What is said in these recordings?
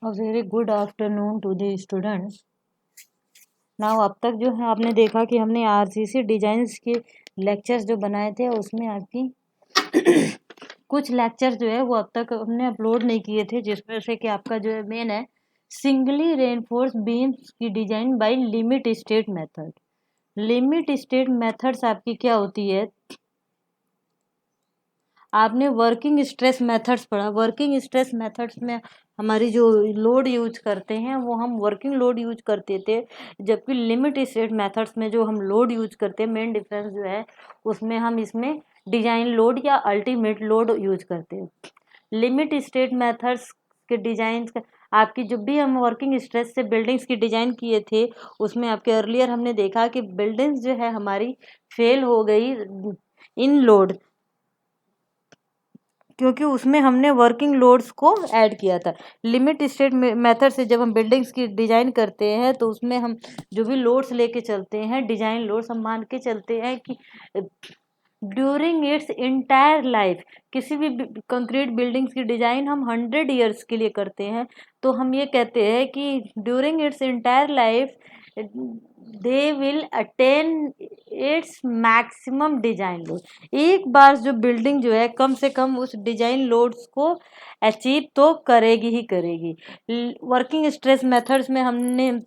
A very good afternoon to the students. Now अब तक जो है आपने देखा कि हमने आरसीसी डिजाइंस के लेक्चर्स जो बनाए थे उसमें आपकी कुछ लेक्चर जो है वो अब तक हमने अपलोड नहीं किए थे, जिसमें से कि आपका जो है मेन है सिंगली रेनफोर्स बीम्स की design by limit state method. Limit state methods आपकी क्या होती है, आपने वर्किंग स्ट्रेस मेथड्स पढ़ा। वर्किंग स्ट्रेस मेथड्स में हमारी जो लोड यूज करते हैं वो हम वर्किंग लोड यूज करते थे, जबकि लिमिट स्टेट मेथड्स में जो हम लोड यूज करते हैं मेन डिफरेंस जो है उसमें हम इसमें डिजाइन लोड या अल्टीमेट लोड यूज करते हैं। लिमिट स्टेट मेथड्स के डिजाइन आपकी जब भी हम वर्किंग स्ट्रेस से बिल्डिंग्स की डिजाइन किए थे उसमें आपके अर्लियर हमने देखा कि बिल्डिंग्स जो है हमारी फेल हो गई इन लोड, क्योंकि उसमें हमने वर्किंग लोड्स को ऐड किया था। लिमिट स्टेट मेथड से जब हम बिल्डिंग्स की डिजाइन करते हैं तो उसमें हम जो भी लोड्स लेके चलते हैं, डिजाइन लोड्स, हम मान के चलते हैं कि ड्यूरिंग इट्स इंटायर लाइफ, किसी भी कंक्रीट बिल्डिंग्स की डिजाइन हम 100 ईयर्स के लिए करते हैं, तो हम ये कहते हैं कि during its entire life they will attain its maximum design load. एक बार जो बिल्डिंग जो है कम से कम उस डिजाइन लोड्स को अचीव तो करेगी ही करेगी। वर्किंग स्ट्रेस मेथड्स में हमने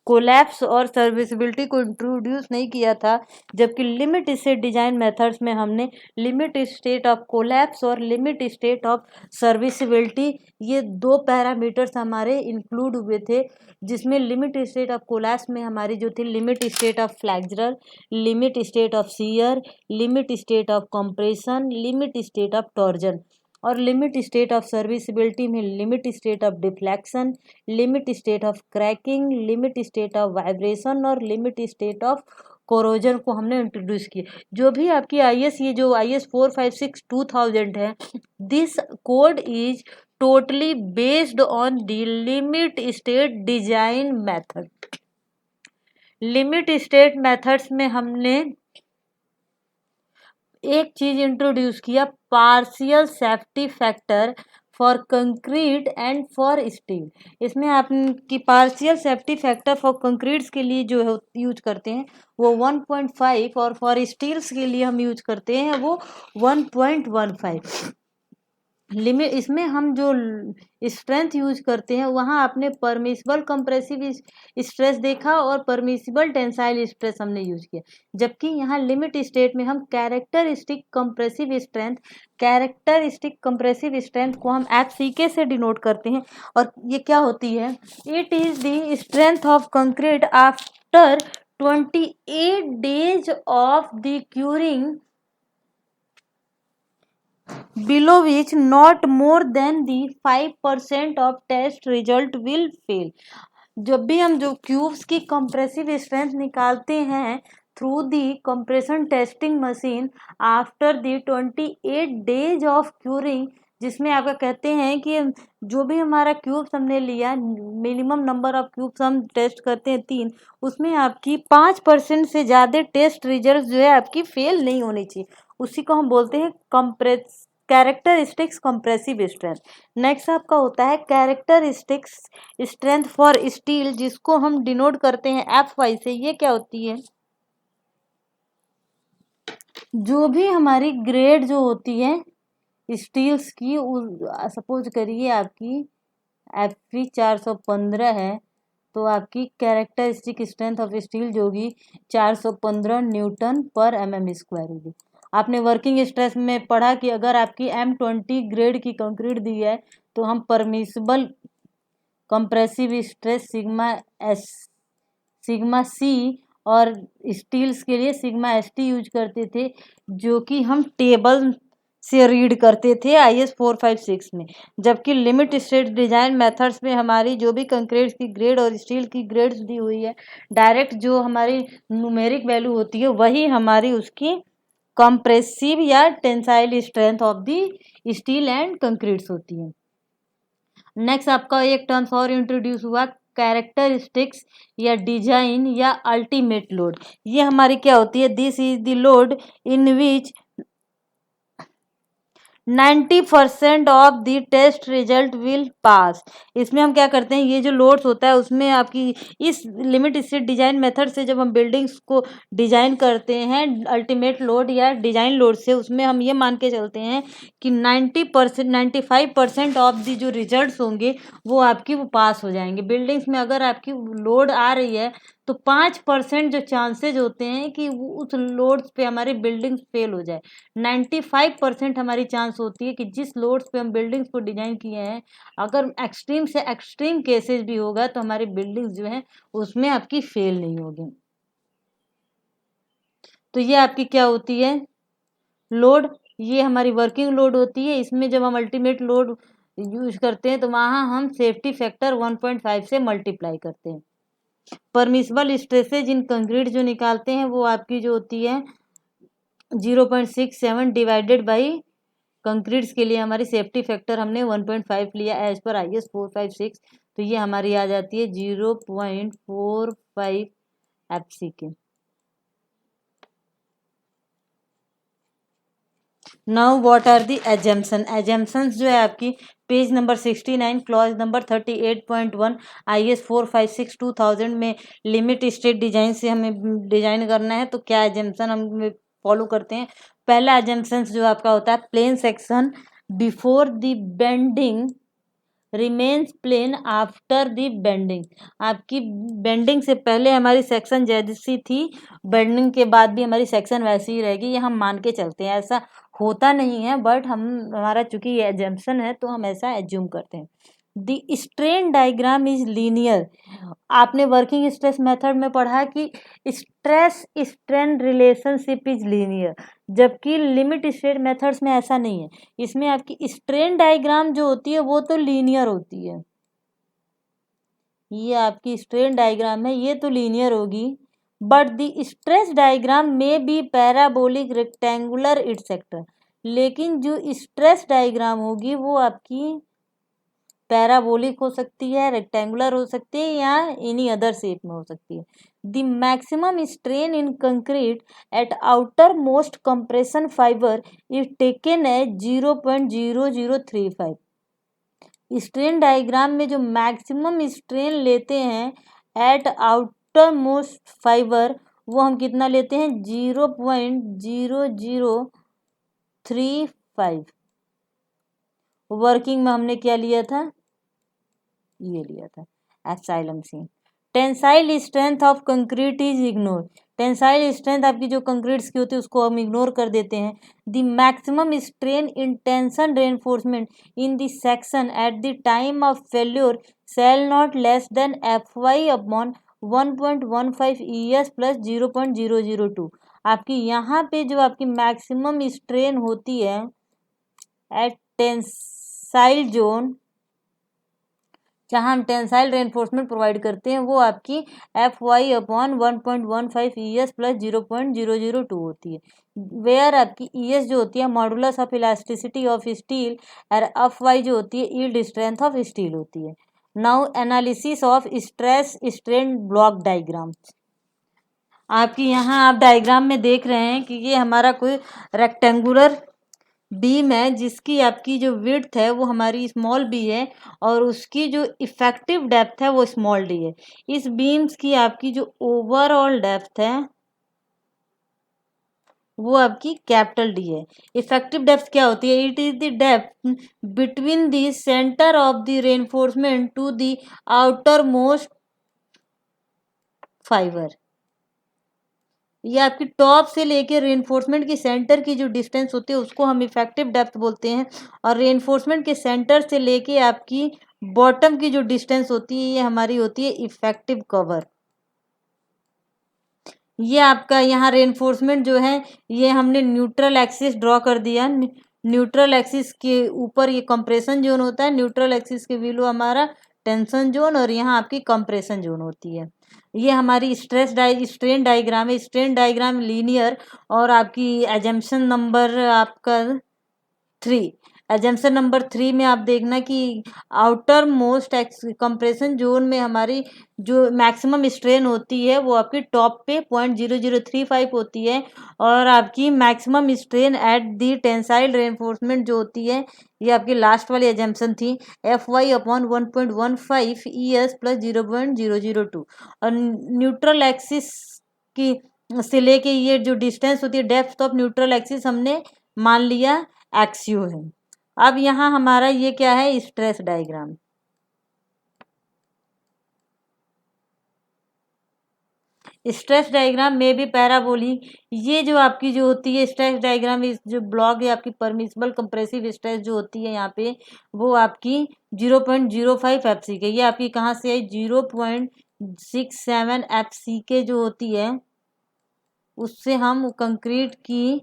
कोलैप्स और सर्विसिबिलिटी को इंट्रोड्यूस नहीं किया था, जबकि लिमिट स्टेट डिजाइन मेथड्स में हमने लिमिट स्टेट ऑफ कोलैप्स और लिमिट स्टेट ऑफ सर्विसिबिलिटी, ये दो पैरामीटर्स हमारे इंक्लूड हुए थे, जिसमें लिमिट स्टेट ऑफ कोलैप्स में हमारी जो थी limit state of flexural, limit state of shear, limit state of compression, limit state of torsion, और लिमिट स्टेट ऑफ सर्विसिबिलिटी में limit state of deflection, limit state of cracking, limit state of vibration और limit state of corrosion को हमने introduce किया। जो भी आपकी IS, ये जो आईएस 456/2000 है, this code is totally based on the limit state design method. Limit state methods में हमने एक चीज इंट्रोड्यूस किया, partial safety factor for concrete and for steel. इसमें आपकी partial safety factor for concretes के लिए जो है यूज करते हैं वो 1.5 और फॉर स्टील्स के लिए हम यूज करते हैं वो 1.15। लिमिट इसमें हम जो स्ट्रेंथ यूज करते हैं वहाँ आपने परमिसिबल कंप्रेसिव स्ट्रेस देखा और परमिसिबल टेंसाइल स्ट्रेस हमने यूज किया, जबकि यहाँ लिमिट स्टेट में हम कैरेक्टरिस्टिक कंप्रेसिव स्ट्रेंथ को हम FCK से डिनोट करते हैं। और ये क्या होती है, it is the strength of concrete after 28 days of the curing below which not more than the 5% of test result will fail। जब भी हम जो क्यूब्स की कंप्रेसिव स्ट्रेंथ निकालते हैं through the compression testing machine after the 28 days of curing, जिसमें आपका कहते हैं कि जो भी हमारा क्यूब्स हमने लिया, मिनिमम नंबर ऑफ क्यूब्स हम टेस्ट करते हैं 3, उसमें आपकी 5% से ज़्यादा टेस्ट रिजल्ट जो है आपकी फेल नहीं होनी चाहिए, उसी को हम बोलते हैं कैरेक्टरिस्टिक्स कंप्रेसिव स्ट्रेंथ। नेक्स्ट आपका होता है कैरेक्टरिस्टिक्स स्ट्रेंथ फॉर स्टील, जिसको हम डिनोट करते हैं FY से। ये क्या होती है, जो भी हमारी ग्रेड जो होती है स्टील्स की, सपोज करिए आपकी FV 415 है, तो आपकी कैरेक्टरिस्टिक स्ट्रेंथ ऑफ स्टील जो होगी 415 Nm/mm² होगी। आपने वर्किंग स्ट्रेस में पढ़ा कि अगर आपकी M20 ग्रेड की कंक्रीट दी है तो हम permissible compressive stress sigma C और स्टील्स के लिए सिग्मा ST यूज करते थे, जो कि हम टेबल से रीड करते थे IS 456 में। जबकि लिमिट स्टेट डिजाइन मेथड्स में हमारी जो भी कंक्रीट की ग्रेड और स्टील की ग्रेड्स दी हुई है, डायरेक्ट जो हमारी न्यूमेरिक वैल्यू होती है वही हमारी उसकी कंप्रेसिव या tensile strength of the steel and concretes होती है। नेक्स्ट आपका एक टर्म्स और इंट्रोड्यूस हुआ, कैरेक्टरिस्टिक्स या डिजाइन या अल्टीमेट लोड। ये हमारी क्या होती है, this is the load in which 90% of the test result will pass. इसमें हम क्या करते हैं, ये जो लोड्स होता है उसमें आपकी इस लिमिट स्टेट डिजाइन मेथड से जब हम बिल्डिंग्स को डिजाइन करते हैं अल्टीमेट लोड या डिजाइन लोड से, उसमें हम ये मान के चलते हैं कि 90% 95% ऑफ दी जो रिजल्ट्स होंगे वो आपकी वो पास हो जाएंगे। बिल्डिंग्स में अगर आपकी लोड आ रही है तो 5% जो चांसेज होते हैं कि उस लोड्स पे हमारी बिल्डिंग फेल हो जाए। 95% हमारी चांस होती है कि जिस लोड्स पे हम बिल्डिंग्स को डिजाइन किए हैं, अगर एक्सट्रीम से एक्सट्रीम केसेस भी होगा तो हमारी बिल्डिंग्स जो है उसमें आपकी फेल नहीं होगी। तो ये आपकी क्या होती है, लोड, ये हमारी वर्किंग लोड होती है। इसमें जब हम अल्टीमेट लोड यूज करते हैं तो वहां हम सेफ्टी फैक्टर 1.5 से मल्टीप्लाई करते हैं। परमिसिबल स्ट्रेसेज इन कंक्रीट जो निकालते हैं वो आपकी जो होती है 0.67 डिवाइडेड बाई कंक्रीट्स के लिए हमारी सेफ्टी फैक्टर हमने 1.5 लिया एज पर IS 456, तो ये हमारी आ जाती है 0.45 FCK। Now what are the assumption. Assumptions जो है आपकी page number 69 clause number 38.1 IS 456 2000 में लिमिट स्टेट डिजाइन से हमें डिजाइन करना है। तो क्या एजम्पशन हम फॉलो करते हैं। पहला एजम्पशन जो आपका होता है, plane section before the bending remains plane after the bending. आपकी बेंडिंग से पहले हमारी सेक्शन जैसी थी, बेंडिंग के बाद भी हमारी सेक्शन वैसी ही रहेगी, ये हम मान के चलते हैं। ऐसा होता नहीं है बट हम हमारा चूंकि ये एजम्पशन है तो हम ऐसा एज्यूम करते हैं। The strain diagram is linear. आपने वर्किंग स्ट्रेस मेथड में पढ़ा कि stress strain relationship is linear, जबकि लिमिट स्टेट मेथड्स में ऐसा नहीं है। इसमें आपकी स्ट्रेन डायग्राम जो होती है वो तो लीनियर होती है, ये आपकी स्ट्रेन डायग्राम है ये तो लीनियर होगी, बट द स्ट्रेस डायग्राम में बी पैराबोलिक रेक्टेंगुलर इटसेक्टर। लेकिन जो स्ट्रेस डायग्राम होगी वो आपकी पैराबोलिक हो सकती है, रेक्टेंगुलर हो सकती है या एनी अदर शेप में हो सकती है। The maximum strain in concrete at outermost compression fibre is taken as 0.0035। Strain diagram में जो मैक्सिमम स्ट्रेन लेते हैं एट आउटर मोस्ट फाइबर वो हम कितना लेते हैं 0.0035। वर्किंग में हमने क्या लिया था, ये लिया था epsilon C. Tensile strength of concrete is ignore. Tensile strength आपकी जो कंक्रीट्स की होती है उसको हम इग्नोर कर देते हैं। The maximum strain in tension reinforcement in the section at the time of failure shall not less than FY upon 1.15 ES plus 0.002। आपकी यहाँ पे जो आपकी मैक्सिमम स्ट्रेन होती है एट टेंसाइल जोन, जहाँ हम टेंसाइल रेनफोर्समेंट प्रोवाइड करते हैं, वो आपकी FY अपॉन 1.15 ES प्लस 0.002 होती है। वेयर आपकी ES जो होती है modulus of elasticity of steel और FY जो होती है यील्ड स्ट्रेंथ ऑफ स्टील होती है। Now analysis of stress strain block diagrams. आपकी यहाँ आप डायग्राम में देख रहे हैं कि ये हमारा कोई रेक्टेंगुलर बीम है जिसकी आपकी जो विड्थ है वो हमारी स्मॉल बी है और उसकी जो इफेक्टिव डेप्थ है वो स्मॉल डी है। इस बीम्स की आपकी जो ओवरऑल डेप्थ है वो आपकी कैपिटल डी है। इफेक्टिव डेप्थ क्या होती है, it is the depth between the centre of the reinforcement to the outermost fibre. ये आपकी टॉप से लेके रेनफोर्समेंट की सेंटर की जो डिस्टेंस होती है उसको हम इफेक्टिव डेप्थ बोलते हैं, और रेनफोर्समेंट के सेंटर से लेके आपकी बॉटम की जो डिस्टेंस होती है ये हमारी होती है इफेक्टिव कवर। ये आपका यहाँ रेनफोर्समेंट जो है ये हमने न्यूट्रल एक्सिस ड्रॉ कर दिया। न्यूट्रल एक्सिस के ऊपर ये कंप्रेशन जोन होता है, न्यूट्रल एक्सिस के बिलो हमारा टेंशन जोन और यहाँ आपकी कंप्रेशन जोन होती है। ये हमारी स्ट्रेन डायग्राम है। स्ट्रेन डायग्राम लीनियर और आपकी एजम्पशन नंबर आपका 3। एजम्पशन नंबर 3 में आप देखना कि आउटर मोस्ट कंप्रेशन जोन में हमारी जो मैक्सिमम स्ट्रेन होती है वो आपकी टॉप पे 0.0035 होती है, और आपकी maximum strain at the tensile reinforcement जो होती है, ये आपकी लास्ट वाली एजम्पशन थी, FY अपॉन 1.15 ES प्लस 0.002। और न्यूट्रल एक्सिस की से लेके ये जो डिस्टेंस होती है डेप्थ ऑफ न्यूट्रल एक्सिस हमने मान लिया एक्सयू है। अब यहाँ हमारा ये क्या है, स्ट्रेस डायग्राम। स्ट्रेस डायग्राम में भी पैराबोलिक, ये जो आपकी जो होती है स्ट्रेस डायग्राम, इस जो ब्लॉक है आपकी परमिसिबल कंप्रेसिव स्ट्रेस जो होती है यहाँ पे, वो आपकी 0.05 FCK, ये आपकी कहाँ से आई, 0.67 FCK जो होती है, उससे हम कंक्रीट की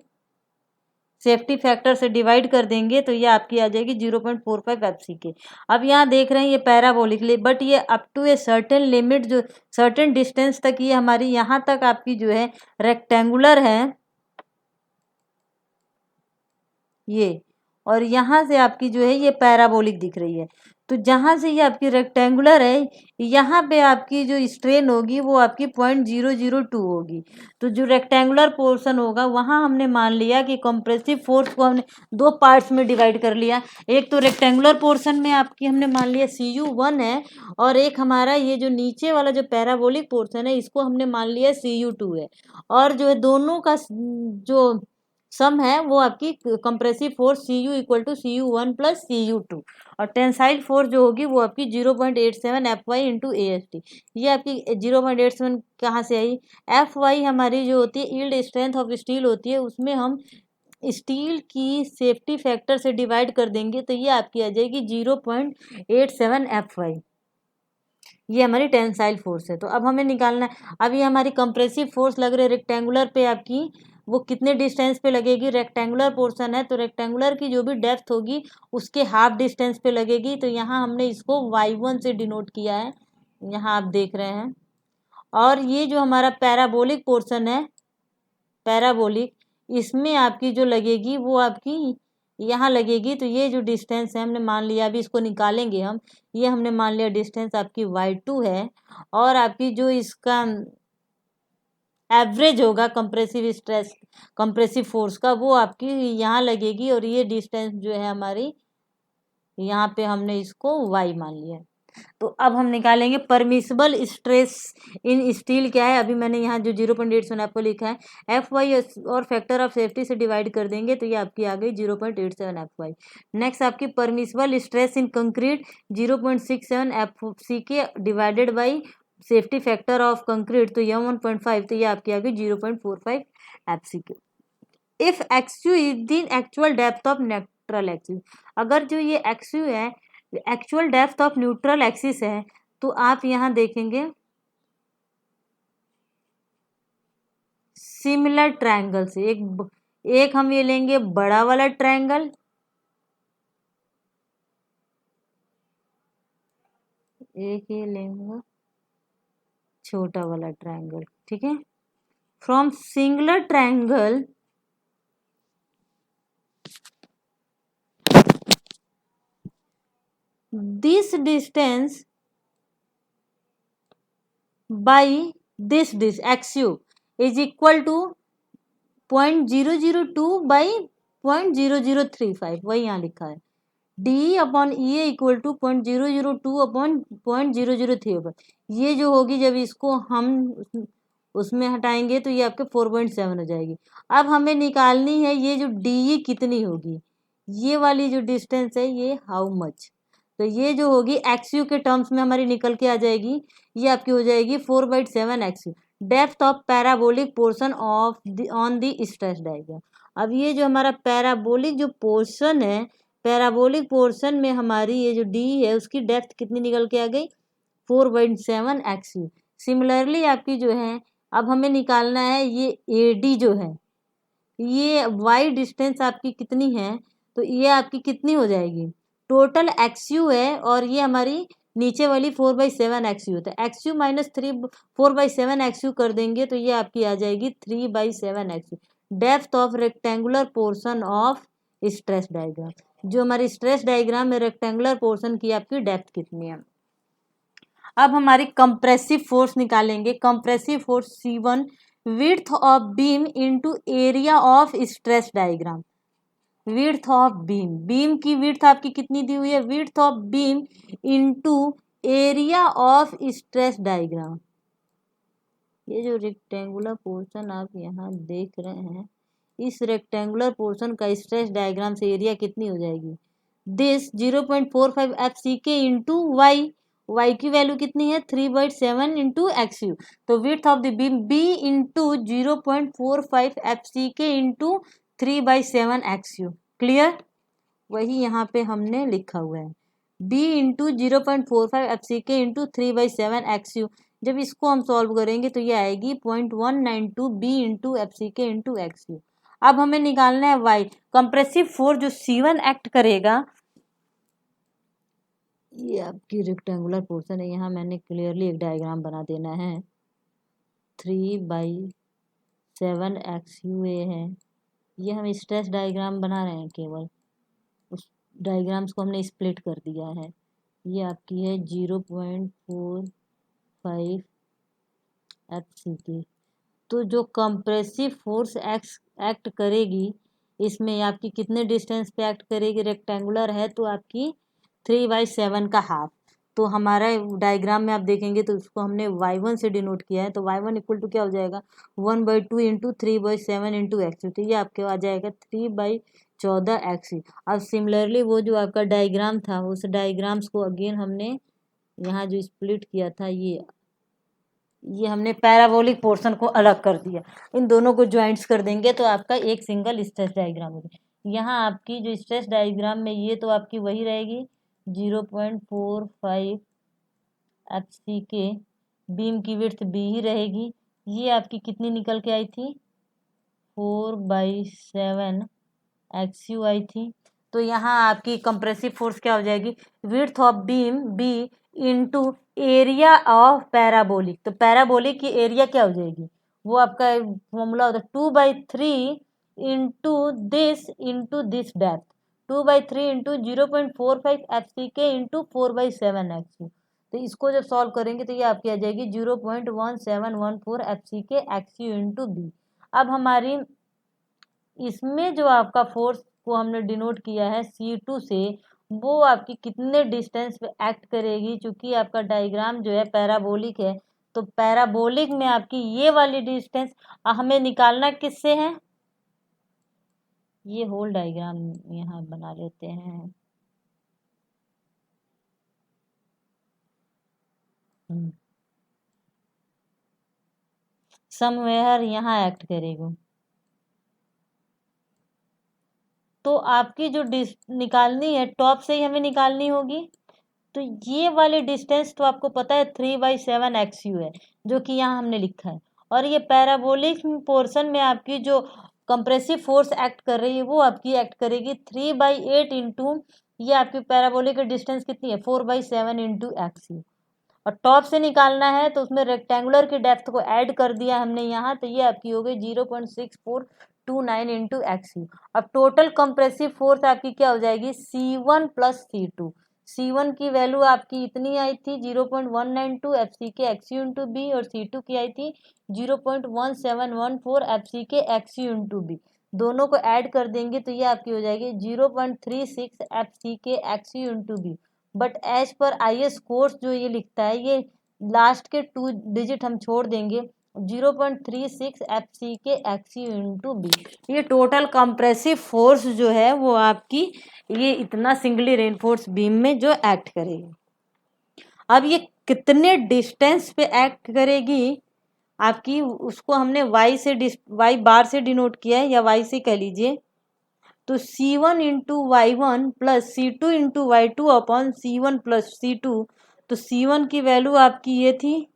सेफ्टी फैक्टर से डिवाइड कर देंगे तो ये आपकी आ जाएगी 0.45 FCK। अब यहाँ देख रहे हैं ये पैराबोलिक, बट ये up to a certain limit, जो सर्टेन डिस्टेंस तक ये हमारी यहाँ तक आपकी जो है रेक्टेंगुलर है ये, और यहाँ से आपकी जो है ये पैराबोलिक दिख रही है। तो जहाँ से ये आपकी रेक्टेंगुलर है, यहाँ पे आपकी जो स्ट्रेन होगी वो आपकी 0.002 होगी। तो जो रेक्टेंगुलर पोर्शन होगा वहाँ हमने मान लिया कि कंप्रेसिव फोर्स को हमने दो पार्ट्स में डिवाइड कर लिया। एक तो रेक्टेंगुलर पोर्शन में आपकी हमने मान लिया CU1 है, और एक हमारा ये जो नीचे वाला जो पैराबोलिक पोर्शन है इसको हमने मान लिया CU2 है। और जो है दोनों का जो सम है वो आपकी compressive force CU equal to CU1 plus CU2, और टेंसाइल फोर्स जो होगी वो आपकी 0.87 FY इंटू AST। ये आपकी 0.87 कहाँ से आई, FY हमारी जो होती है यील्ड स्ट्रेंथ ऑफ स्टील होती है, उसमें हम स्टील की सेफ्टी फैक्टर से डिवाइड कर देंगे तो ये आपकी आ जाएगी 0.87 FY। ये हमारी टेंसाइल फोर्स है। तो अब हमें निकालना है, अब ये हमारी कंप्रेसिव फोर्स लग रही है रेक्टेंगुलर पे आपकी, वो कितने डिस्टेंस पे लगेगी, रेक्टेंगुलर पोर्शन है तो रेक्टेंगुलर की जो भी डेप्थ होगी उसके हाफ डिस्टेंस पे लगेगी। तो यहाँ हमने इसको Y1 से डिनोट किया है, यहाँ आप देख रहे हैं। और ये जो हमारा पैराबोलिक पोर्शन है, पैराबोलिक, इसमें आपकी जो लगेगी वो आपकी यहाँ लगेगी। तो ये जो डिस्टेंस है हमने मान लिया, अभी इसको निकालेंगे हम, ये हमने मान लिया डिस्टेंस आपकी Y2 है, और आपकी जो इसका एवरेज होगा कंप्रेसिव स्ट्रेस, कंप्रेसिव फोर्स का, वो आपकी यहाँ लगेगी, और ये डिस्टेंस जो है हमारी यहाँ पे हमने इसको Y मान लिया। तो अब हम निकालेंगे परमिसिबल स्ट्रेस इन स्टील क्या है, अभी मैंने यहाँ जो 0.87 आपको लिखा है, FY और फैक्टर ऑफ सेफ्टी से डिवाइड कर देंगे तो ये आपकी आ गई 0.87 FY। नेक्स्ट आपकी permissible stress in concrete 0.67 FCK divided by safety factor of concrete, तो यह 1.5, तो ये आपकी आ गई 0.45 FCK। If XU is the actual depth of neutral axis, अगर जो ये XU है actual depth of neutral axis है, तो आप यहाँ देखेंगे सिमिलर ट्रायंगल से एक हम ये लेंगे बड़ा वाला ट्रायंगल, एक ये लेंगे छोटा वाला ट्रायंगल, ठीक है। From singular triangle this distance by this XU is equal to 0.002 by 0.0035, वही यहाँ लिखा है, D upon E equal to 0.002 upon 0.003। ये जो होगी जब इसको हम उसमें हटाएंगे तो ये आपके 4.7 हो जाएगी। अब हमें निकालनी है ये जो डी कितनी होगी, ये वाली जो डिस्टेंस है ये हाउ मच, तो ये जो होगी XU के टर्म्स में हमारी निकल के आ जाएगी, ये आपकी हो जाएगी 4/7 XU, depth of parabolic portion of on the stress diagram. अब ये जो हमारा पैराबोलिक जो पोर्शन है, पैराबोलिक पोर्शन में हमारी ये जो डी है उसकी डेप्थ कितनी निकल के आ गई, 4/7 XU। सिमिलरली आपकी जो है अब हमें निकालना है ये AD जो है, ये Y डिस्टेंस आपकी कितनी है, तो ये आपकी कितनी हो जाएगी, टोटल XU है, और ये हमारी नीचे वाली 4/7 XU होता है, XU माइनस 4/7 XU कर देंगे तो ये आपकी आ जाएगी 3/7 XU, depth of rectangular portion of stress diagram. जो हमारी स्ट्रेस डायग्राम में रेक्टेंगुलर पोर्शन की आपकी डेप्थ कितनी है। अब हमारी कंप्रेसिव फोर्स निकालेंगे। Compressive force C1 width of beam into area of stress diagram. Width of beam, beam की विड्थ आपकी कितनी दी हुई है, width of beam into area of stress diagram. ये जो रेक्टेंगुलर पोर्शन आप यहाँ देख रहे हैं, इस रेक्टेंगुलर पोर्शन का स्ट्रेस डायग्राम से एरिया कितनी हो जाएगी, this 0.45 FCK into Y. Y की वैल्यू कितनी है 3/7 इंटू XU। तो width of the beam B into 0.45 FCK into 3/7 XU। Clear, वही यहाँ पे हमने लिखा हुआ है B into 0.45 FCK into 3/7 XU। जब इसको हम सॉल्व करेंगे तो ये आएगी 0.192 B into FCK into XU। अब हमें निकालना है Y। कंप्रेसिव फोर्स जो C1 एक्ट करेगा, ये आपकी रेक्टेंगुलर पोर्शन है, यहाँ मैंने क्लियरली एक डायग्राम बना देना है। 3/7 XU ये है, ये हम स्ट्रेस डायग्राम बना रहे हैं, केवल उस डायग्राम्स को हमने स्प्लिट कर दिया है। ये आपकी है 0.45 FCK। तो जो कंप्रेसिव फोर्स एक्ट करेगी, इसमें आपकी कितने डिस्टेंस पे एक्ट करेगी, रेक्टेंगुलर है तो आपकी 3/7 का हाफ। तो हमारा डायग्राम में आप देखेंगे तो उसको हमने y1 से डिनोट किया है, तो y1 इक्वल टू क्या हो जाएगा 1/2 इंटू 3/7 इंटू XU। तो ये आपके आ जाएगा 3/14 XU। अब सिमिलरली वो जो आपका डायग्राम था, उस डायग्राम्स को अगेन हमने यहाँ जो स्प्लिट किया था, ये हमने पैराबोलिक पोर्शन को अलग कर दिया। इन दोनों को ज्वाइंट्स कर देंगे तो आपका एक सिंगल स्ट्रेस डायग्राम हो जाएगा। यहाँ आपकी जो स्ट्रेस डायग्राम में ये तो आपकी वही रहेगी 0.45 FCK, बीम की विड्थ B ही रहेगी। ये आपकी कितनी निकल के आई थी 4/7 XU आई थी। तो यहाँ आपकी कंप्रेसिव फोर्स क्या हो जाएगी, width of beam B into area of parabolic. तो पैराबोलिक की एरिया क्या हो जाएगी, वो आपका फॉर्मूला होता है 2/3 into this depth. 2/3 into 0.45 FCK into 4/7 XU। तो इसको जब सॉल्व करेंगे तो ये आपकी आ जाएगी 0.1714 FCK XU इंटू B। अब हमारी इसमें जो आपका फोर्स को हमने डिनोट किया है C2 से, वो आपकी कितने डिस्टेंस पे एक्ट करेगी। चूंकि आपका डायग्राम जो है पैराबोलिक है, तो पैराबोलिक में आपकी ये वाली डिस्टेंस हमें निकालना किससे है, ये होल डायग्राम यहाँ बना लेते हैं। समवेयर यहाँ एक्ट करेगा, तो आपकी जो निकालनी है टॉप से ही हमें निकालनी होगी। तो ये वाली डिस्टेंस तो आपको पता है 3/7 XU है, जो कि यहाँ हमने लिखा है। और ये पैराबोलिक पोर्शन में आपकी जो कंप्रेसिव फोर्स एक्ट कर रही है, वो आपकी एक्ट करेगी 3/8 इंटू, ये आपकी पैराबोलिक की डिस्टेंस कितनी है 4/7 इंटू XU। और टॉप से निकालना है तो उसमें रेक्टेंगुलर की डेप्थ को ऐड कर दिया हमने यहाँ, तो ये आपकी हो गई 0.6429 इंटू XU। अब टोटल कंप्रेसिव फोर्स आपकी क्या हो जाएगी C1 प्लस C2। C1 की वैल्यू आपकी इतनी आई थी 0.192 FCK XU इंटू B, और C2 की आई थी 0.1714 FCK XU इंटू B। दोनों को ऐड कर देंगे तो ये आपकी हो जाएगी 0.36 FCK XU into B। But as per IS course जो ये लिखता है, ये लास्ट के 2 डिजिट हम छोड़ देंगे, 0.36 FCK XU इंटू B। ये टोटल कंप्रेसिव फोर्स जो है वो आपकी ये इतना सिंगली रेनफोर्स बीम में जो एक्ट करेगी। अब ये कितने डिस्टेंस पे एक्ट करेगी आपकी, उसको हमने y बार से डिनोट किया है, या y से कह लीजिए। तो C1 into Y1 plus C2 into Y2 upon C1 plus C2। तो C1 की वैल्यू आपकी ये थी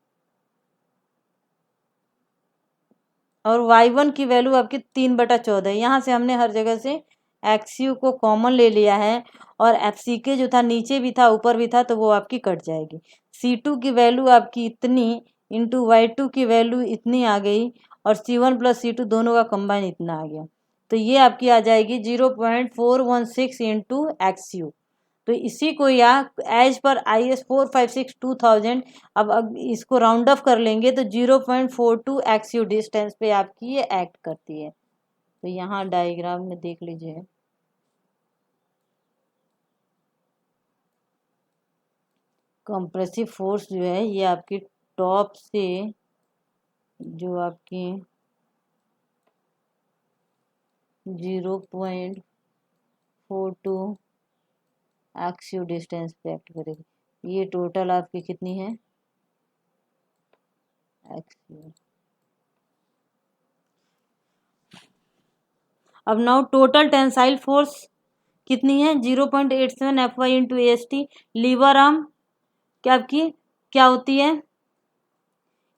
और Y1 की वैल्यू आपकी 3/14। यहाँ से हमने हर जगह से XU को कॉमन ले लिया है, और FCK जो था नीचे भी था ऊपर भी था, तो वो आपकी कट जाएगी। C2 की वैल्यू आपकी इतनी इंटू Y2 की वैल्यू इतनी आ गई, और C1 प्लस C2 दोनों का कंबाइन इतना आ गया। तो तो ये आपकी आ जाएगी 0.416 इंटू एक्स यू। तो इसी को या एज पर IS 4562,000 अब इसको राउंड ऑफ कर लेंगे तो 0.42 एक्स यू डिस्टेंस पे आपकी ये एक्ट करती है। तो यहाँ डायग्राम में देख लीजिए, कंप्रेसिव फोर्स जो है ये आपकी टॉप से जो आपकी 0.42 एक्स यू डिस्टेंस पे एक्ट करेगी। ये टोटल आपकी कितनी है एक्स यू। अब नाउ टोटल टेंसाइल फोर्स कितनी है 0.87 FY into AST। Lever arm क्या आपकी क्या होती है,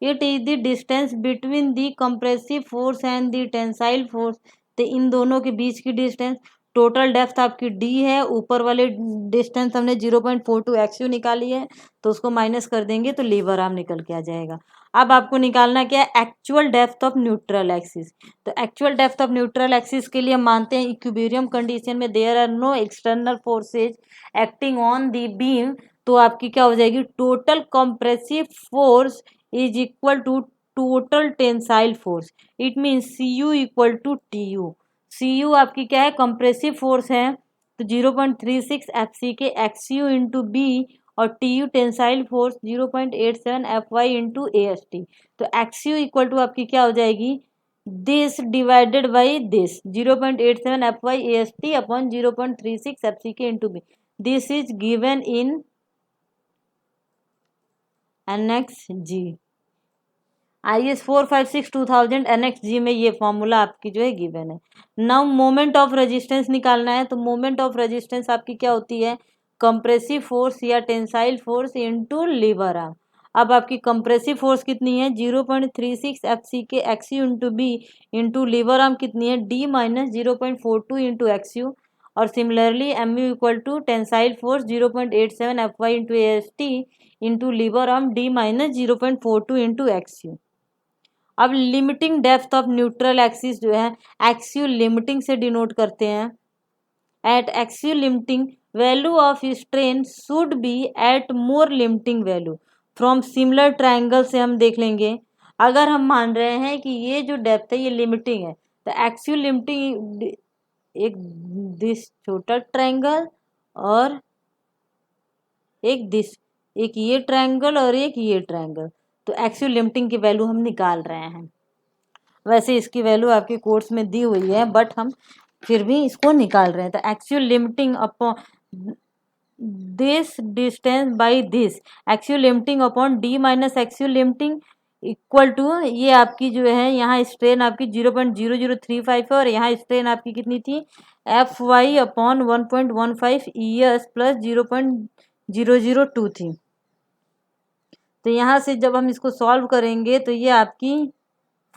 it is the distance between the compressive force and the tensile force. तो इन दोनों के बीच की डिस्टेंस। टोटल डेप्थ आपकी डी है, ऊपर वाले डिस्टेंस हमने 0.42 एक्सयू निकाली है, तो उसको माइनस कर देंगे तो लीवर आर्म निकल के आ जाएगा। अब आपको निकालना क्या है, actual depth of neutral axis. तो actual depth of neutral axis के लिए हम मानते हैं इक्विलिब्रियम कंडीशन में there are no external forces acting on the beam. तो आपकी क्या हो जाएगी, total compressive force is equal to total tensile force. It means CU equal to TU। CU आपकी क्या है, कंप्रेसिव फोर्स है, तो 0.36 FC के XU इंटू बी, और TU tensile force 0.87 FY into AST। तो XU इक्वल टू आपकी क्या हो जाएगी, this divided by this 0.87 FY AST upon 0.36 FC के into B. This is given in annex G, IS 456/2000 annex G में ये formula आपकी जो है गिवन है। नाउ मोमेंट ऑफ रेजिस्टेंस निकालना है, तो मोमेंट ऑफ रेजिस्टेंस आपकी क्या होती है, कंप्रेसिव फोर्स या tensile force into lever arm. अब आपकी कंप्रेसिव फोर्स कितनी है 0.36 FC के XU into B, into lever arm कितनी है D माइनस 0.42 इंटू XU। और similarly MU equal to tensile force 0.87 FY into AST into lever arm D minus 0.42 into XU। अब limiting depth of neutral axis जो है XU limiting से denote करते हैं। At XU limiting value of strain should be at more limiting value from similar triangle से हम देख लेंगे। अगर हम मान रहे हैं कि ये जो डेप्थ है ये लिमिटिंग है, तो एक्सियो लिमिटिंग एक दिस छोटा ट्राइंगल और एक दिस, एक ये ट्राइंगल और एक ये ट्राइंगल, तो एक्सियो लिमिटिंग की वैल्यू हम निकाल रहे हैं। वैसे इसकी वैल्यू आपके कोर्स में दी हुई है, बट हम फिर भी इसको निकाल रहे हैं। तो actual limiting upon this distance by this, actual limiting upon D minus actual limiting equal to, ये आपकी जो है यहाँ स्ट्रेन आपकी 0.0035 है, और यहाँ स्ट्रेन आपकी कितनी थी FY अपॉन 1.15 ES प्लस 0.002 थी। तो यहाँ से जब हम इसको सॉल्व करेंगे तो ये आपकी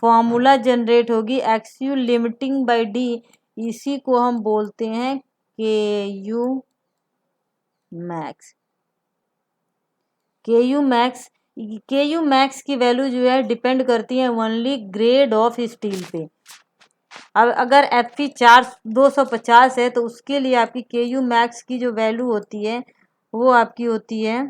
फॉर्मूला जनरेट होगी एक्सयू लिमिटिंग बाय डी। इसी को हम बोलते हैं KU max. KU max, KU max की वैल्यू जो है डिपेंड करती है ओनली ग्रेड ऑफ स्टील पे। अब अगर Fe 250 है तो उसके लिए आपकी KU मैक्स की जो वैल्यू होती है वो आपकी होती है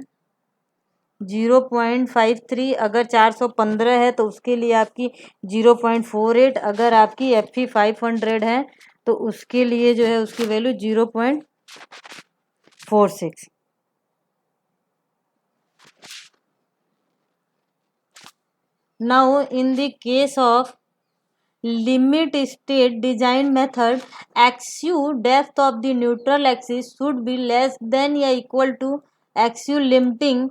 0.53। अगर 415 है तो उसके लिए आपकी 0.48। अगर आपकी Fe 500 है तो उसके लिए जो है उसकी value 0.46। Now in the case of limit state design method, XU depth of the neutral axis should be less than या इक्वल टू एक्सयू लिमिटिंग,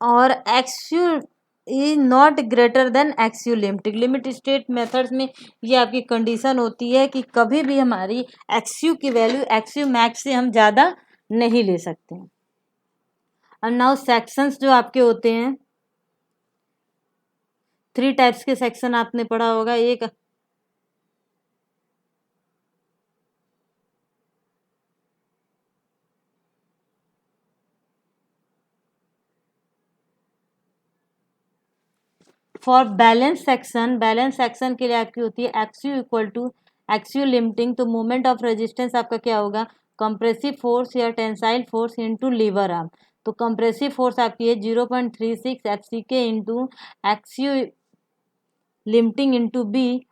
और XU is not greater than XU limiting. Limit state methods में ये आपकी condition होती है कि कभी भी हमारी एक्सयू की वैल्यू एक्सयू मैक्स से हम ज़्यादा नहीं ले सकते हैं। और नाउ सेक्शंस जो आपके होते हैं, 3 टाइप्स के सेक्शन आपने पढ़ा होगा। एक फॉर बैलेंस सेक्शन के लिए आपकी होती है XU equal to XU limiting, तो मोमेंट ऑफ रेजिस्टेंस आपका क्या होगा, कंप्रेसिव फोर्स या tensile force into lever arm. तो कंप्रेसिव फोर्स आपकी है 0.36 F C K into XU limiting into B,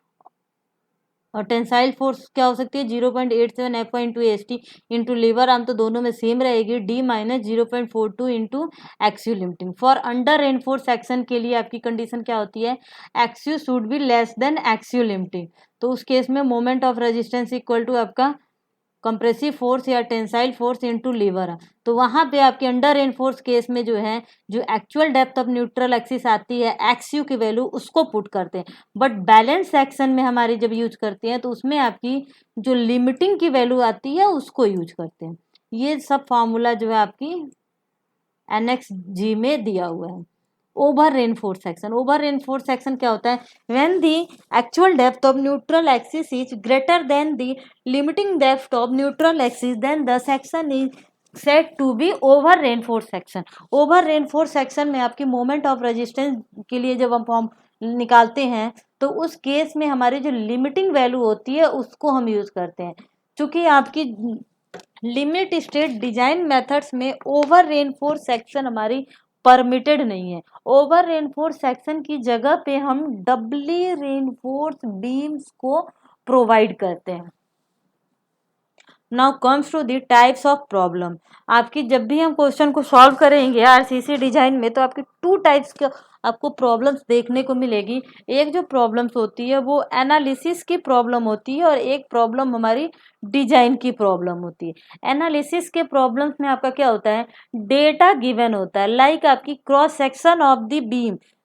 और टेंसाइल फोर्स क्या हो सकती है 0.87 F Y into S T into lever arm, तो दोनों में सेम रहेगी, D minus 0.42 into XU limiting. For under reinforce section के लिए आपकी कंडीशन क्या होती है, XU should be less than XU limiting, तो उस केस में moment of resistance equal to आपका कंप्रेसिव फोर्स या टेंसाइल फोर्स इनटू लीवर। तो वहां पे आपके अंडर रेनफोर्स केस में जो है, जो actual depth of neutral axis आती है एक्सयू की वैल्यू उसको पुट करते हैं, बट बैलेंस सेक्शन में हमारी जब यूज करते हैं तो उसमें आपकी जो लिमिटिंग की वैल्यू आती है उसको यूज करते हैं। ये सब फॉर्मूला जो है आपकी एनेक्स जी में दिया हुआ है। ओवर रेनफोर्स सेक्शन क्या होता है, when the actual depth of neutral axis is greater than the limiting depth of neutral axis, then the section is set to be over reinforce section. ओवर रेनफोर्स सेक्शन में आपकी मोमेंट ऑफ रेजिस्टेंस के लिए जब हम फॉर्म निकालते हैं तो उस केस में हमारी जो लिमिटिंग वैल्यू होती है उसको हम यूज करते हैं। चूंकि आपकी लिमिट स्टेट डिजाइन मेथड्स में ओवर रेनफोर्स सेक्शन हमारी परमिटेड नहीं है। ओवर रेनफोर्स सेक्शन की जगह पे हम डबली रेनफोर्स बीम्स को प्रोवाइड करते हैं। Now comes to the types of problem. आपकी जब भी हम क्वेश्चन को सॉल्व करेंगे आरसीसी डिजाइन में तो आपकी टू टाइप्स का आपको प्रॉब्लम्स देखने को मिलेगी। एक जो प्रॉब्लम्स होती है वो एनालिसिस की प्रॉब्लम होती है और एक प्रॉब्लम हमारी डिजाइन की प्रॉब्लम होती है। एनालिसिस के प्रॉब्लम्स में आपका क्या होता है, डेटा गिवन होता है, लाइक आपकी cross section of the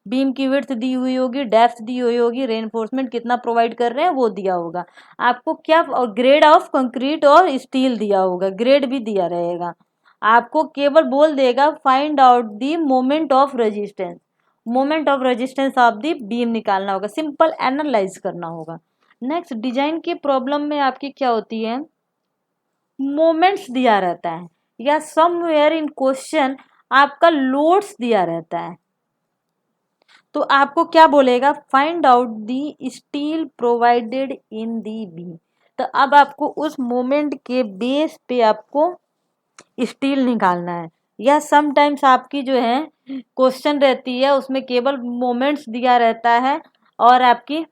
beam की विड्थ दी हुई होगी, डेप्थ दी हुई होगी, रेनफोर्समेंट कितना प्रोवाइड कर रहे हैं वो दिया होगा आपको, क्या और ग्रेड ऑफ कंक्रीट और स्टील दिया होगा, ग्रेड भी दिया रहेगा। आपको केवल बोल देगा find out the moment of resistance of the beam निकालना होगा, सिंपल एनालाइज करना होगा। नेक्स्ट डिजाइन की प्रॉब्लम में आपकी क्या होती है, मोमेंट्स दिया रहता है या समवेयर इन क्वेश्चन आपका लोड्स दिया रहता है, तो आपको क्या बोलेगा, find out the steel provided in the beam. तो अब आपको उस मोमेंट के बेस पे आपको स्टील निकालना है, या समटाइम्स आपकी जो है क्वेश्चन रहती है उसमें केवल मोमेंट्स दिया रहता है और आपकी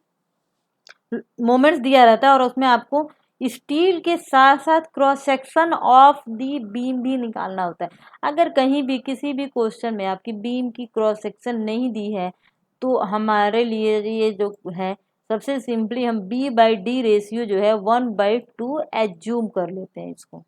मोमेंट्स दिया रहता है और उसमें आपको स्टील के साथ साथ cross section of the beam भी निकालना होता है। अगर कहीं भी किसी भी क्वेश्चन में आपकी बीम की क्रॉस सेक्शन नहीं दी है तो हमारे लिए ये जो है सबसे सिंपली हम बी बाई डी रेशियो जो है 1/2 एज्यूम कर लेते हैं इसको।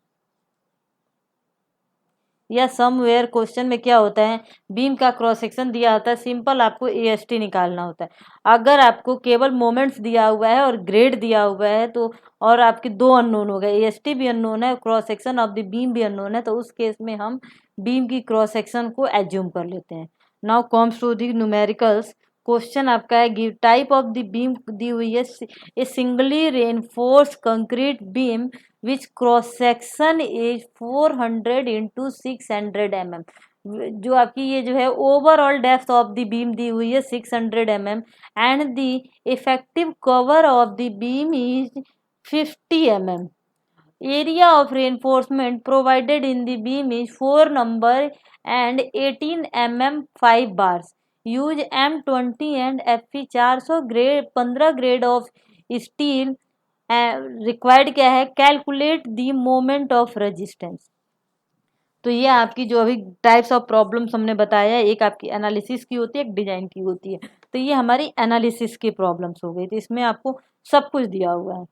या समवेयर क्वेश्चन में क्या होता है, बीम का क्रॉस सेक्शन दिया होता है, सिंपल आपको एएसटी निकालना होता है। अगर आपको केवल मोमेंट्स दिया हुआ है और ग्रेड दिया हुआ है तो, और आपके दो अननोन हो गए, एएसटी भी अननोन है, cross section of the beam भी अननोन है, तो उस केस में हम बीम की क्रॉस सेक्शन को एज्यूम कर लेते हैं। Now comes to the numericals. Question आपका है give type of the beam दी हुई है, a singly reinforce concrete beam which cross section is 400 into 600 mm। जो आपकी ये जो है overall depth of the beam दी हुई है 600 mm and the effective cover of the beam is 50 mm। Area of reinforcement provided in the beam is 4 number and 18 mm 5 bars. Use M20 and FE 400 grade 15 grade of steel. Required क्या है, calculate the moment of resistance. तो ये आपकी जो अभी types of problems हमने बताया है, एक आपकी एनालिसिस की होती है, एक डिजाइन की होती है। तो ये हमारी एनालिसिस की प्रॉब्लम्स हो गई, तो इसमें आपको सब कुछ दिया हुआ है,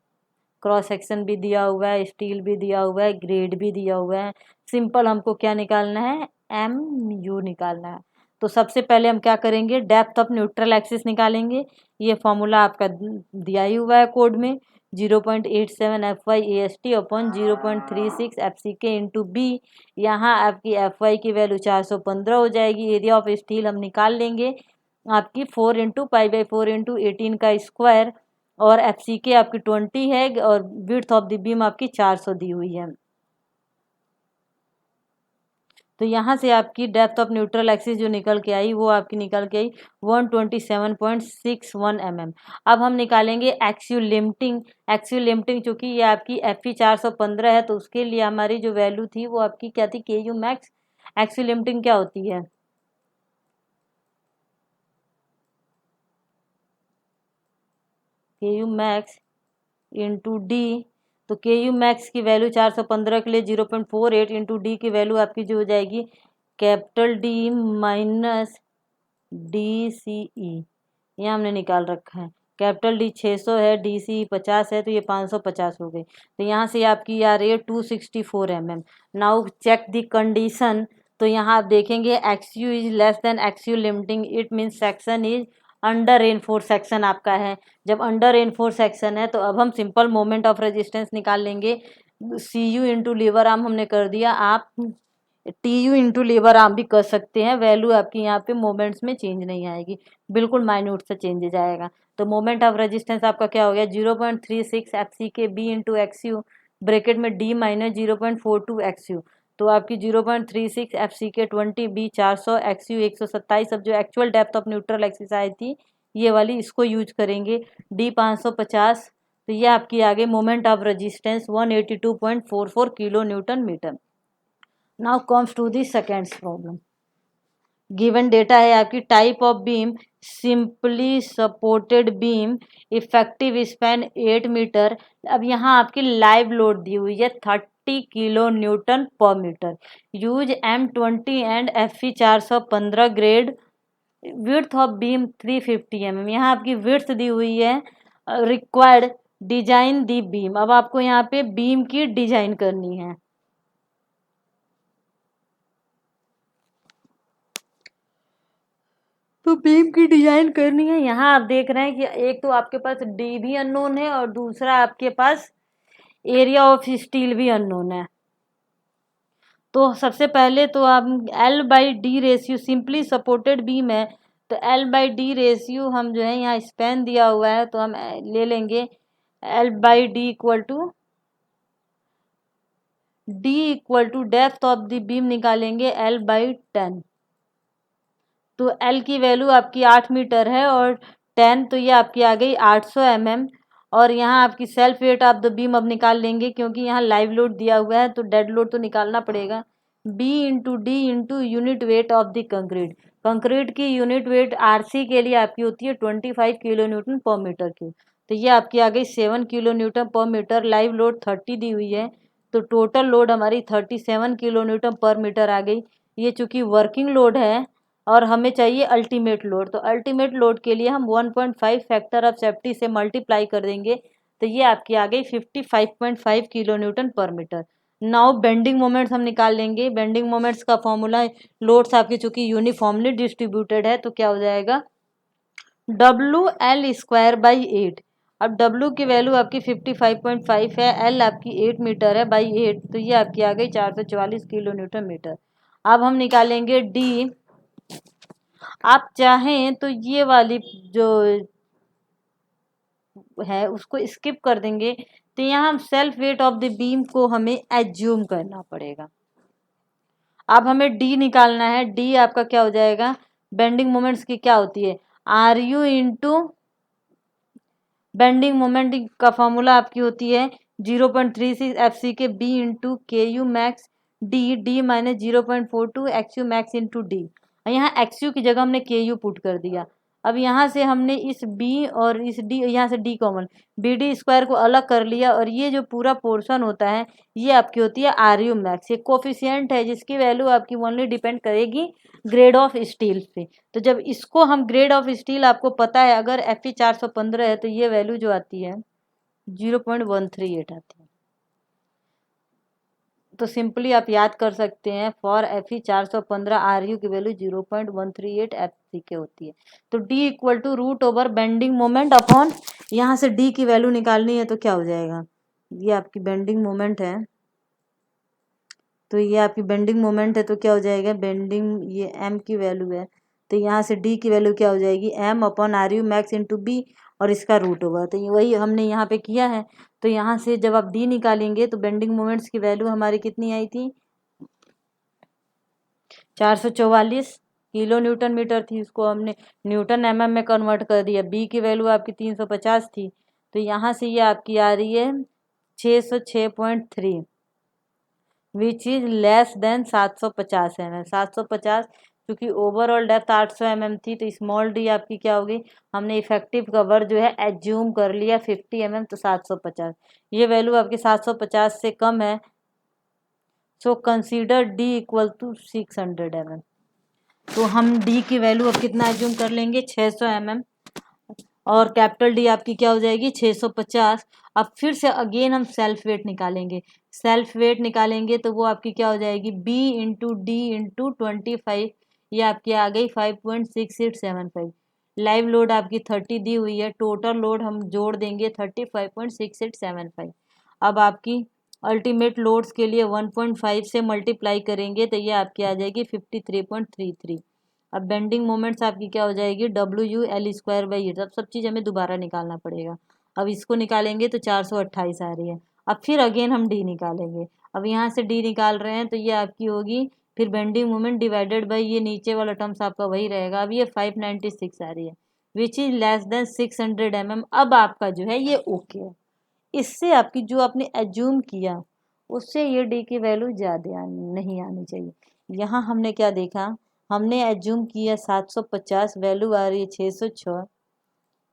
क्रॉस सेक्शन भी दिया हुआ है, स्टील भी दिया हुआ है, ग्रेड भी दिया हुआ है। सिंपल हमको क्या निकालना है, MU निकालना है। तो सबसे पहले हम क्या करेंगे, डेप्थ ऑफ न्यूट्रल एक्सिस निकालेंगे। ये फॉर्मूला आपका दिया ही हुआ है कोड में, 0.87 FY/AST upon 0.36 FCK into B. यहाँ आपकी FY की वैल्यू 415 हो जाएगी। एरिया ऑफ स्टील हम निकाल लेंगे आपकी 4 इंटू π/4 इंटू 18 का स्क्वायर, और FCK आपकी 20 है और विड्थ ऑफ द बीम आपकी 400 दी हुई है। तो यहाँ से आपकी डेप्थ ऑफ न्यूट्रल एक्सिस जो निकल के आई वो आपकी निकल के आई 127.61 mm। अब हम निकालेंगे एक्सियल लिमिटिंग। एक्सियल लिमिटिंग चूंकि ये आपकी FE 415 है तो उसके लिए हमारी जो वैल्यू थी वो आपकी क्या थी, KU मैक्स। एक्सियल लिमिटिंग क्या होती है, KU मैक्स इंटू डी। तो KU मैक्स की वैल्यू 415 के लिए 0.48 इंटू डी की वैल्यू आपकी जो हो जाएगी कैपिटल D माइनस DCE। ये हमने निकाल रखा है। कैपिटल D 600 है, DCE 50 है, तो ये 550 हो गई। तो यहाँ से आपकी आ रही है 264 mm। Now check the condition. तो यहाँ आप देखेंगे XU is less than XU limiting, it means section is under reinforce section आपका है। जब अंडर रेनफोर्स सेक्शन है तो अब हम सिंपल मोमेंट ऑफ रेजिस्टेंस निकाल लेंगे। CU इंटू लीवर आर्म हमने कर दिया, आप TU इंटू लीवर आर्म भी कर सकते हैं। वैल्यू आपकी यहाँ पे मोमेंट्स में चेंज नहीं आएगी, बिल्कुल माइन्यूट से चेंजेज आएगा। तो मोमेंट ऑफ रेजिस्टेंस आपका क्या हो गया 0.36 FCK B into XU bracket में D माइनस 0.42 XU। तो आपकी 0.36 FCK 20 B 400 XU 127। अब जो actual depth of neutral axis आई थी ये वाली, इसको यूज करेंगे D 550। तो ये आपकी आ गई moment of resistance 182.44 kilo newton metre. Now comes to the second problem. Given data है आपकी type of beam simply supported beam, effective span 8 metre. अब यहाँ आपकी लाइव लोड दी हुई है 30 kilo newton per metre. Use M20 and FE 415 grade. Width of beam 350 mm। यहाँ आपकी विड्थ दी हुई है। Required design the beam. अब आपको यहाँ पे बीम की डिजाइन करनी है। तो बीम की डिजाइन करनी है। यहाँ आप देख रहे हैं कि एक तो आपके पास डी भी अननोन है और दूसरा आपके पास एरिया ऑफ स्टील भी अननोन है। तो सबसे पहले तो आप L/D ratio, simply supported beam है तो L/D रेशियो हम जो है यहाँ स्पैन दिया हुआ है तो हम ले लेंगे L/D equal to D equal to depth of the beam निकालेंगे L/10। तो L की वैल्यू आपकी 8 मीटर है और 10 तो ये आपकी आ गई 800 mm। और यहाँ आपकी self weight of the beam अब निकाल लेंगे क्योंकि यहाँ लाइव लोड दिया हुआ है तो डेड लोड तो निकालना पड़ेगा। B into D into unit weight of the concrete. Concrete की यूनिट वेट RC के लिए आपकी होती है 25 kilo newton per metre cube. तो ये आपकी आ गई 7 kilo newton per metre. Live load 30 दी हुई है तो टोटल लोड हमारी 37 किलो न्यूटन पर मीटर आ गई। ये चूंकि वर्किंग लोड है और हमें चाहिए अल्टीमेट लोड, तो अल्टीमेट लोड के लिए हम 1.5 फैक्टर ऑफ सेफ्टी से मल्टीप्लाई कर देंगे तो ये आपकी आ गई 55.5 kilo newton per metre. Now bending moments हम निकाल लेंगे। बेंडिंग मोमेंट्स का फॉर्मूला, लोड्स आपकी चूंकि यूनिफॉर्मली डिस्ट्रीब्यूटेड है तो क्या हो जाएगा WL²/8। अब W की वैल्यू आपकी 55.5 है, L आपकी 8 मीटर है बाई 8 तो ये आपकी आ गई 444 किलो न्यूटन मीटर। अब हम निकालेंगे D। आप चाहें तो ये वाली जो है उसको स्किप कर देंगे तो यहाँ हम self weight of the beam को हमें एज्यूम करना पड़ेगा। अब हमें डी निकालना है। डी आपका क्या हो जाएगा, बेंडिंग मोमेंट्स की क्या होती है RU इंटू बेंडिंग मोमेंट का फॉर्मूला आपकी होती है 0.36 FCK B into KU max D minus 0.42 XU max into D। यहाँ XU की जगह हमने KU पुट कर दिया। अब यहाँ से हमने इस B और इस D, यहाँ से D कॉमन, BD स्क्वायर को अलग कर लिया और ये जो पूरा पोर्शन होता है ये आपकी होती है RU मैक्स। ये कोफिशिएंट है जिसकी वैल्यू आपकी ओनली डिपेंड करेगी ग्रेड ऑफ स्टील पे। तो जब इसको हम ग्रेड ऑफ स्टील आपको पता है अगर FE 415 है तो ये वैल्यू जो आती है 0.138 आती है। तो सिंपली आप याद कर सकते हैं फॉर FE 415 RU की वैल्यू 0.138 FCK होती है। तो D equal to root over bending moment upon, यहाँ से D की वैल्यू निकालनी है तो क्या हो जाएगा, ये आपकी बेंडिंग मोमेंट है तो ये आपकी बेंडिंग मोमेंट है तो क्या हो जाएगा बेंडिंग, ये M की वैल्यू है तो यहाँ से D की वैल्यू क्या हो जाएगी M upon RU max into B और इसका रूट होगा। तो वही हमने यहाँ पे किया है। तो यहाँ से जब आप D निकालेंगे तो बेंडिंग मोमेंट्स की वैल्यू हमारी कितनी आई थी 444 किलो न्यूटन मीटर थी, उसको हमने न्यूटन mm में कन्वर्ट कर दिया। बी की वैल्यू आपकी 350 थी, तो यहाँ से ये आपकी आ रही है 606.3, which is less then 750 mm। 750 क्योंकि ओवरऑल डेप्थ 800 mm थी, तो स्मॉल डी आपकी क्या होगी, हमने इफेक्टिव कवर जो है एज्यूम कर लिया 50 mm, तो 750। ये वैल्यू आपकी 750 से कम है, so consider D equal to 600 mm। तो हम डी की वैल्यू अब कितना एज्यूम कर लेंगे, 600 mm, और कैपिटल डी आपकी क्या हो जाएगी, 650। अब फिर से अगेन हम सेल्फ वेट निकालेंगे। सेल्फ वेट निकालेंगे तो वो आपकी क्या हो जाएगी, बी इंटू डी इंटू 25, ये आपकी आ गई 5.6875। लाइव लोड आपकी 30 दी हुई है, टोटल लोड हम जोड़ देंगे 35.6875। अब आपकी अल्टीमेट लोड्स के लिए 1.5 से मल्टीप्लाई करेंगे तो ये आपकी आ जाएगी 53.33। अब बेंडिंग मोमेंट्स आपकी क्या हो जाएगी, WU L² अब सब चीज़ हमें दोबारा निकालना पड़ेगा। अब इसको निकालेंगे तो 428 आ रही है। अब फिर अगेन हम डी निकालेंगे। अब यहाँ से डी निकाल रहे हैं तो ये आपकी होगी फिर बेंडिंग मोमेंट डिवाइडेड बाई ये नीचे वाला टर्म्स आपका वही रहेगा। अब ये 596 आ रही है, which is less then 600 mm। अब आपका जो है ये ओके है। इससे आपकी जो आपने एज्यूम किया उससे ये डी की वैल्यू ज़्यादा नहीं आनी चाहिए। यहाँ हमने क्या देखा, हमने एज्यूम किया 750, वैल्यू आ रही है 606।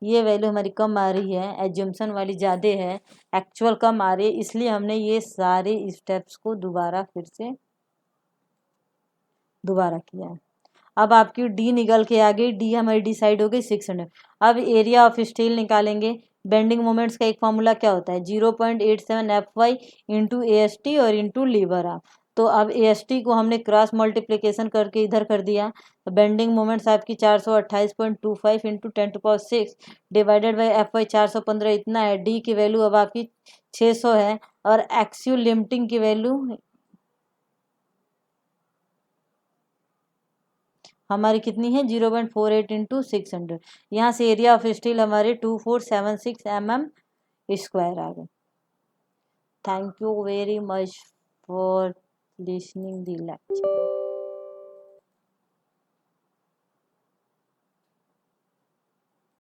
ये वैल्यू हमारी कम आ रही है, एज्यूमसन वाली ज़्यादा है, एक्चुअल कम आ रही है, इसलिए हमने ये सारे स्टेप्स को दोबारा फिर से दोबारा किया है। अब आपकी डी निकल के आ गई, डी हमारी डिसाइड हो गई 600। अब एरिया ऑफ स्टील निकालेंगे। बेंडिंग मोमेंट्स का एक फॉर्मूला क्या होता है, 0.87 FY इंटू AST और इंटू लीवर आर्म। तो अब AST को हमने क्रॉस मल्टीप्लिकेशन करके इधर कर दिया, तो बेंडिंग मोमेंट्स आपकी 428.25 इंटू 10⁶ डिवाइडेड बाई FY 415 इतना है। डी की वैल्यू अब आपकी 600 है, और एक्सियल लिमिटिंग की वैल्यू हमारी कितनी है, 0.48 इंटू 600। यहाँ से एरिया ऑफ स्टील हमारे 2476 mm² आ गए। Thank you very much for listening the lecture.